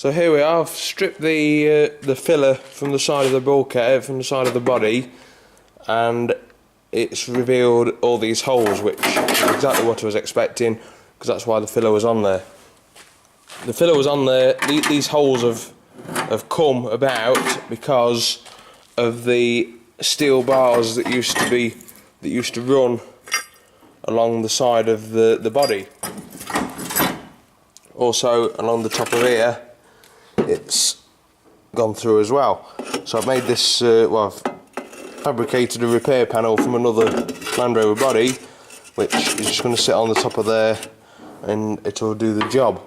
So here we are. I've stripped the filler from the side of the bulkhead, from the side of the body, and it's revealed all these holes, which is exactly what I was expecting, because that's why the filler was on there. The filler was on there. These holes have come about because of the steel bars that used to run along the side of the body. Also along the top of here, it's gone through as well. So I've made this, I've fabricated a repair panel from another Land Rover body, which is just going to sit on the top of there and it'll do the job.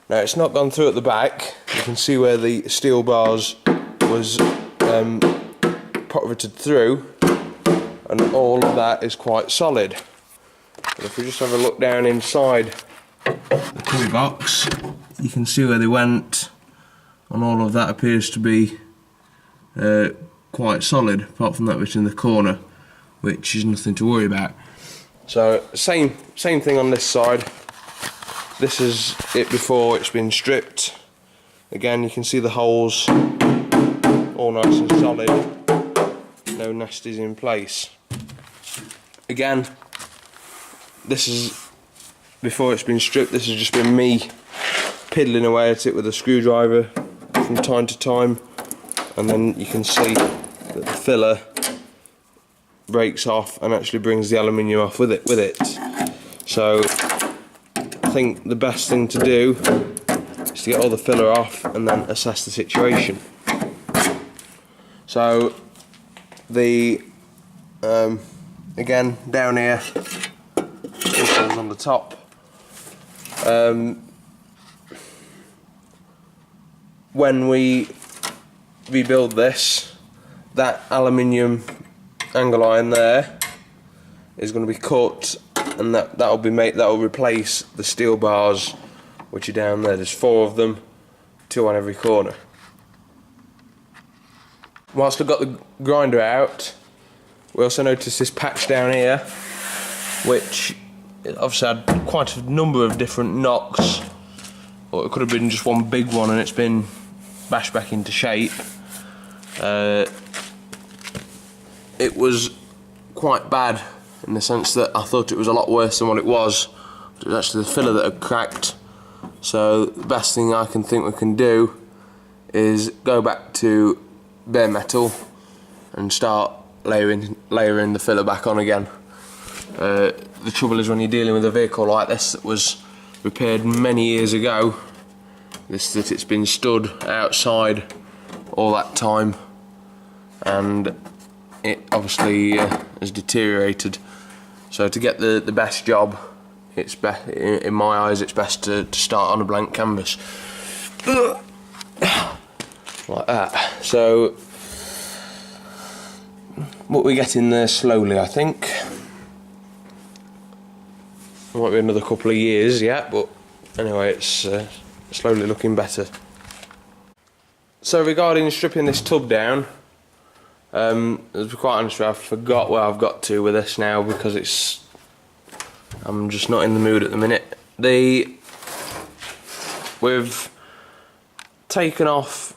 Now it's not gone through at the back. You can see where the steel bars was putted through, and all of that is quite solid. But if we just have a look down inside the cubby box, you can see where they went, and all of that appears to be quite solid, apart from that bit in the corner, which is nothing to worry about. So same thing on this side. This is it before it's been stripped. Again, you can see the holes, all nice and solid, no nesties in place. Again, this is before it's been stripped. This has just been me piddling away at it with a screwdriver from time to time, and then you can see that the filler breaks off and actually brings the aluminium off with it. So I think the best thing to do is to get all the filler off and then assess the situation. So the again, down here, holes on the top. When we rebuild this, that aluminium angle iron there is going to be cut, and that'll replace the steel bars which are down there. There's 4 of them, 2 on every corner. Whilst I've got the grinder out, we also noticed this patch down here, which obviously had quite a number of different knocks, or it could have been just one big one and it's been bashed back into shape. It was quite bad in the sense that I thought it was a lot worse than what it was. It was actually the filler that had cracked. So the best thing I can think we can do is go back to bare metal and start layering the filler back on again. The trouble is when you're dealing with a vehicle like this that was repaired many years ago, that it's been stood outside all that time, and it obviously has deteriorated. So to get the best job, in my eyes, it's best to start on a blank canvas. Like that. So what we're getting there slowly, I think. It might be another couple of years yet, but anyway, it's slowly looking better. So regarding stripping this tub down, to be quite honest with you, I forgot where I've got to with this now, because I'm just not in the mood at the minute. We've taken off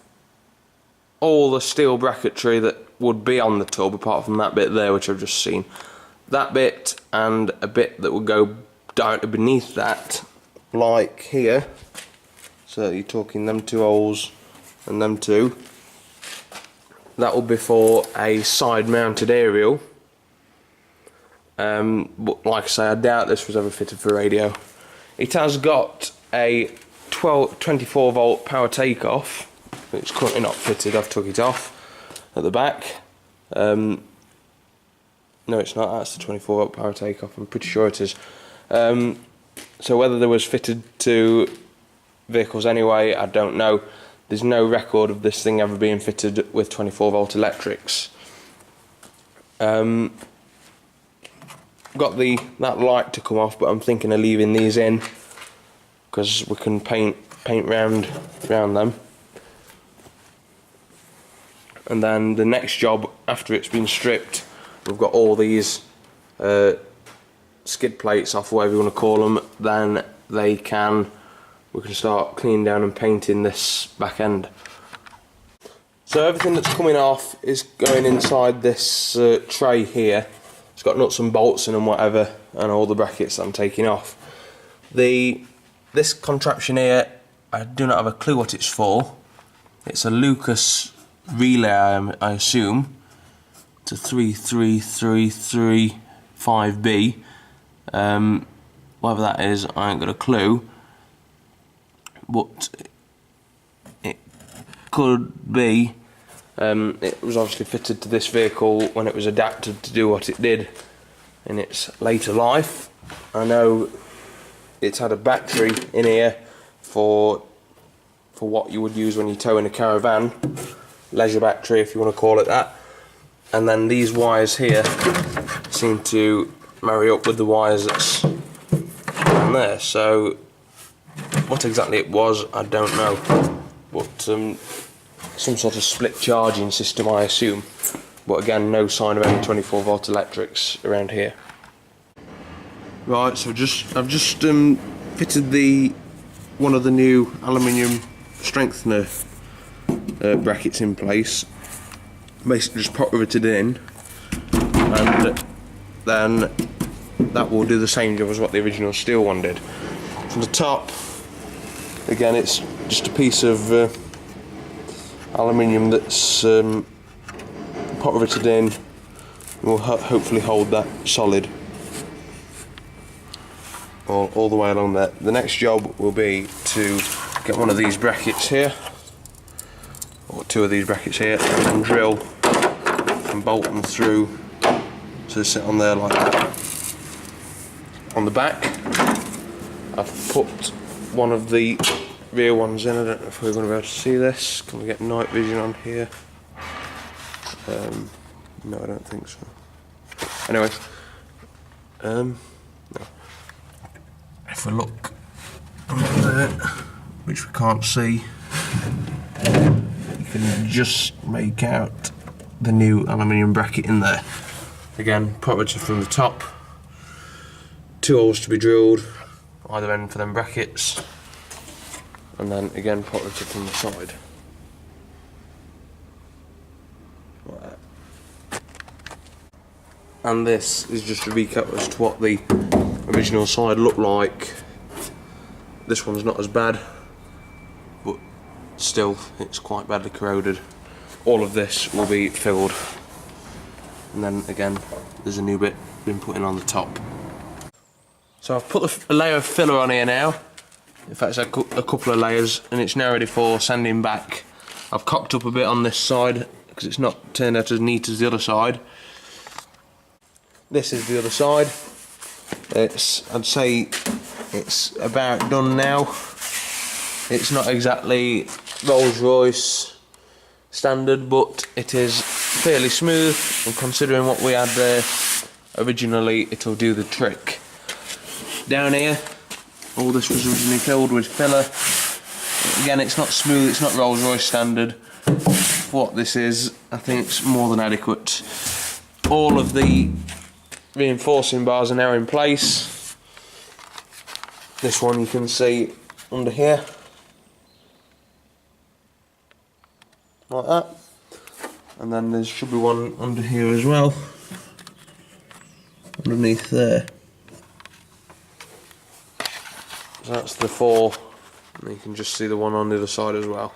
all the steel bracketry that would be on the tub, apart from that bit there which I've just seen. That bit and a bit that would go down to beneath that, like here. So you're talking them 2 holes and them 2. That will be for a side mounted aerial. But like I say, I doubt this was ever fitted for radio. It has got a 24 volt power takeoff. It's currently not fitted. I've took it off at the back. No, it's not. That's the 24 volt power takeoff. I'm pretty sure it is. So whether there was fitted to vehicles anyway, I don't know. There's no record of this thing ever being fitted with 24 volt electrics. Got that light to come off, but I'm thinking of leaving these in because we can paint round them. And then the next job after it's been stripped, we've got all these skid plates off, whatever you want to call them. Then they can we can start cleaning down and painting this back end. So everything that's coming off is going inside this tray here. It's got nuts and bolts in and whatever, and all the brackets that I'm taking off. This contraption here, I do not have a clue what it's for. It's a Lucas relay, I assume. It's a 33335B. Whatever that is, I ain't got a clue. But it could be. It was obviously fitted to this vehicle when it was adapted to do what it did in its later life. I know it's had a battery in here for what you would use when you tow in a caravan, leisure battery if you want to call it that. And then these wires here seem to marry up with the wires that's down there. So what exactly it was, I don't know, but some sort of split charging system, I assume. But again, no sign of any 24 volt electrics around here. Right, so I've just fitted one of the new aluminium strengthener brackets in place. Basically just pop riveted in, and then that will do the same job as what the original steel one did. From the top, again, it's just a piece of aluminium that's pop riveted in. Will hopefully hold that solid all the way along there. The next job will be to get one of these brackets here, or two of these brackets here, and drill and bolt them through so they sit on there like that. On the back, I've put one of the rear ones in. I don't know if we're going to be able to see this. Can we get night vision on here? No, I don't think so. Anyway, no. If we look under there, which we can't see, you can just make out the new aluminium bracket in there. Again, property from the top, two holes to be drilled either end for them brackets, and then again property from the side. Like that. And this is just a recap as to what the original side looked like. This one's not as bad, but still it's quite badly corroded. All of this will be filled, and then again there's a new bit been put in on the top. So I've put a layer of filler on here now. In fact, it's a couple of layers, and it's now ready for sanding back. I've cocked up a bit on this side because it's not turned out as neat as the other side. This is the other side. I'd say it's about done now. It's not exactly Rolls-Royce standard, but it is fairly smooth, and considering what we had there originally, it'll do the trick. Down here, all this was originally filled with filler. Again, it's not smooth, it's not Rolls-Royce standard. For what this is, I think it's more than adequate. All of the reinforcing bars are now in place. This one you can see under here, like that, and then there should be one under here as well, underneath there. So that's the four, and you can just see the one on the other side as well.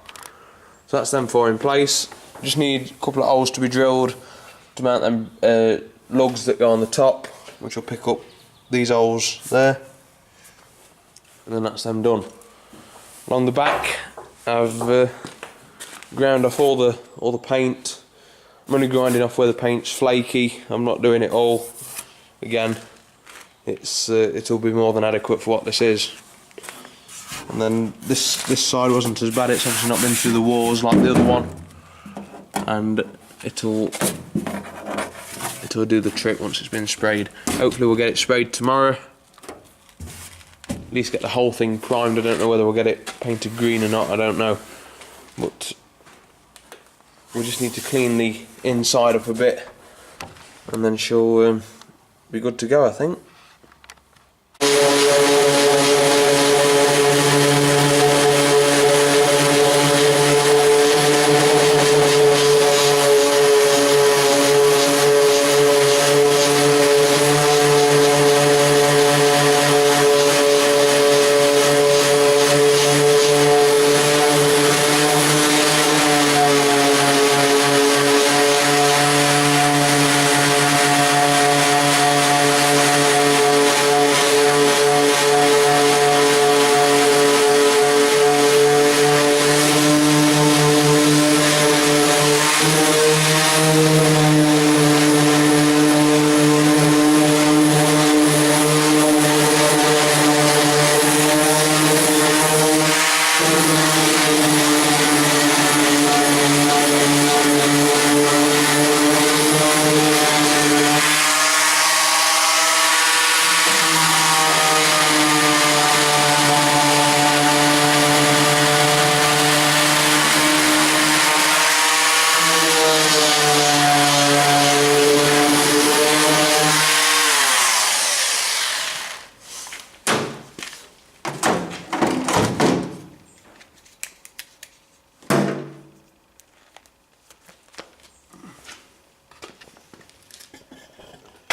So that's them four in place. Just need a couple of holes to be drilled to mount them lugs that go on the top, which will pick up these holes there, and then that's them done. Along the back, I've ground off all the paint. I'm only grinding off where the paint's flaky. I'm not doing it all. Again, it'll be more than adequate for what this is. And then this side wasn't as bad. It's obviously not been through the wars like the other one, and it'll do the trick once it's been sprayed. Hopefully we'll get it sprayed tomorrow. At least get the whole thing primed. I don't know whether we'll get it painted green or not, I don't know. But we just need to clean the inside up a bit, and then she'll be good to go, I think.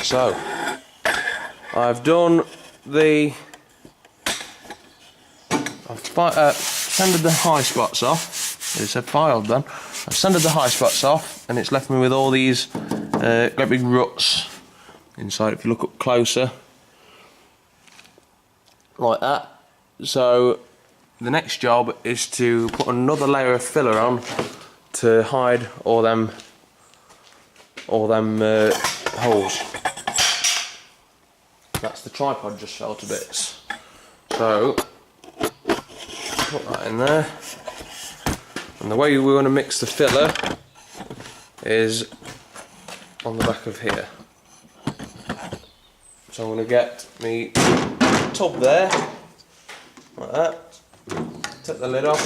So I've done the sanded the high spots off. It's a filed then. I've sanded the high spots off, and it's left me with all these great big ruts inside. If you look up closer, like that. So the next job is to put another layer of filler on to hide all them holes. That's the tripod just fell to bits. So put that in there, and the way we want to mix the filler is on the back of here. So I'm going to get me tub there, like that, take the lid off.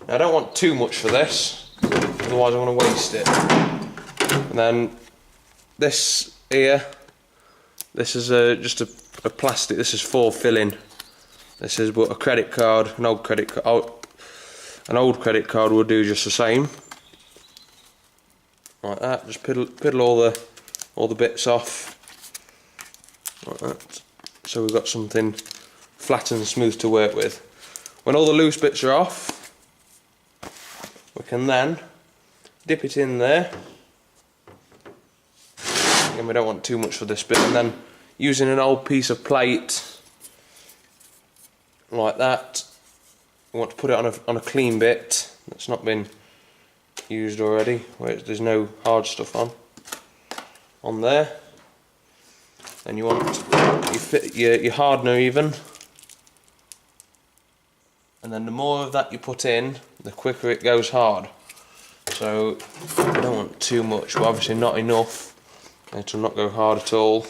Now I don't want too much for this, otherwise I'm going to waste it. And then this here, this is just a plastic, this is for filling. This is what a credit card, an old credit card will do just the same. Like that, just piddle all the bits off. Like that. So we've got something flat and smooth to work with. When all the loose bits are off, we can then dip it in there. Again, we don't want too much for this bit, and then using an old piece of plate like that, we want to put it on a clean bit that's not been used already, where there's no hard stuff on there. And you want you fit your hardener even, and then the more of that you put in, the quicker it goes hard. So I don't want too much, but obviously not enough, it will not go hard at all.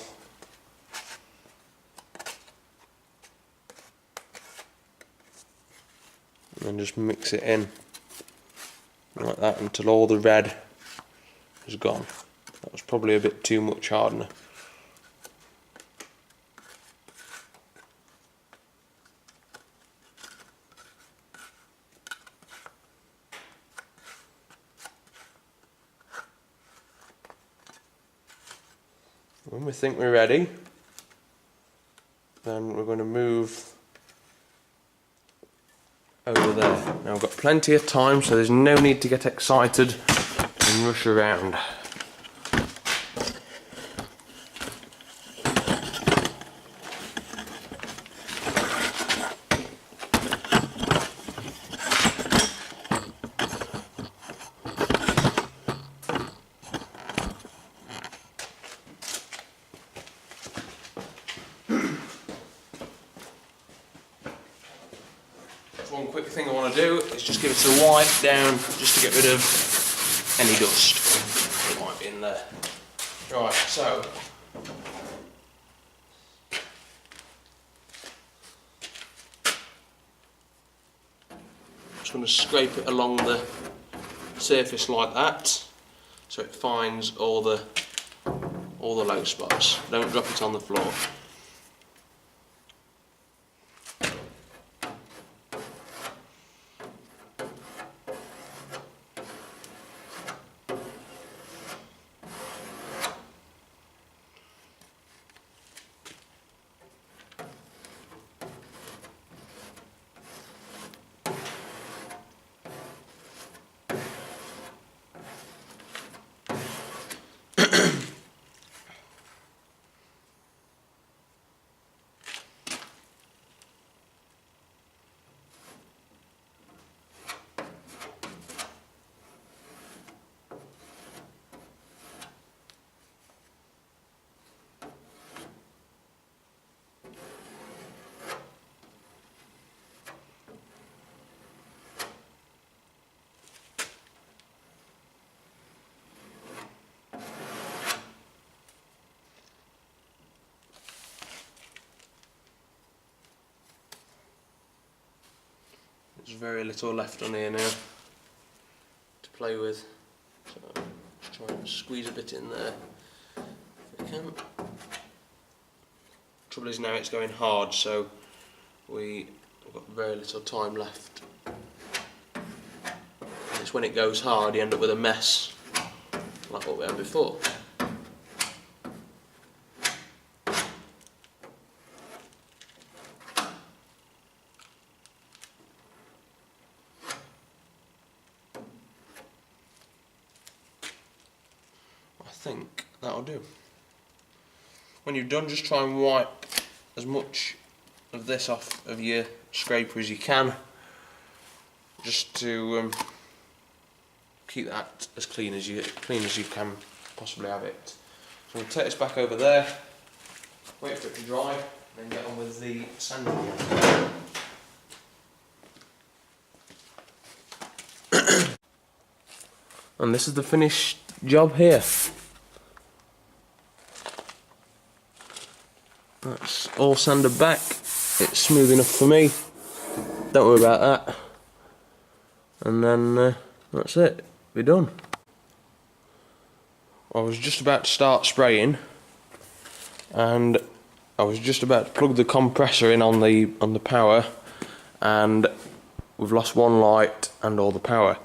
And then just mix it in like that until all the red is gone. That was probably a bit too much hardener. When we think we're ready, then we're going to move over there. Now I've got plenty of time, so there's no need to get excited and rush around. One quick thing I want to do is just give it a wipe down, just to get rid of any dust that might be in there. Right, so I'm just going to scrape it along the surface like that, so it finds all the low spots. Don't drop it on the floor. There's very little left on here now to play with, so just try and squeeze a bit in there if we can. Trouble is now it's going hard, so we've got very little time left. And it's when it goes hard you end up with a mess. like what we had before. I think that'll do. When you're done, just try and wipe as much of this off of your scraper as you can, just to keep that as clean as you can possibly have it. So we'll take this back over there, wait for it to dry, and then get on with the sanding again. And this is the finished job here. That's all sanded back. It's smooth enough for me. Don't worry about that. And then that's it. We're done. I was just about to start spraying, and I was just about to plug the compressor in on the power, and we've lost one light and all the power.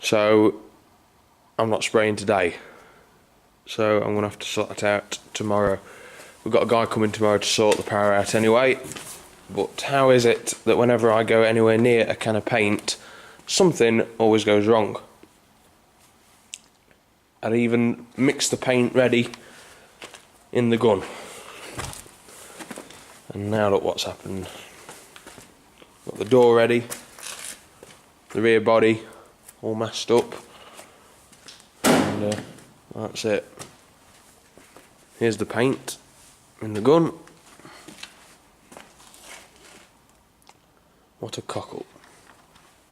So I'm not spraying today. So I'm gonna have to sort it out tomorrow. We've got a guy coming tomorrow to sort the power out anyway. But how is it that whenever I go anywhere near a can of paint, something always goes wrong? I'd even mix the paint ready in the gun. And now look what's happened. Got the door ready, the rear body all messed up, and that's it. Here's the paint in the gun. What a cock up.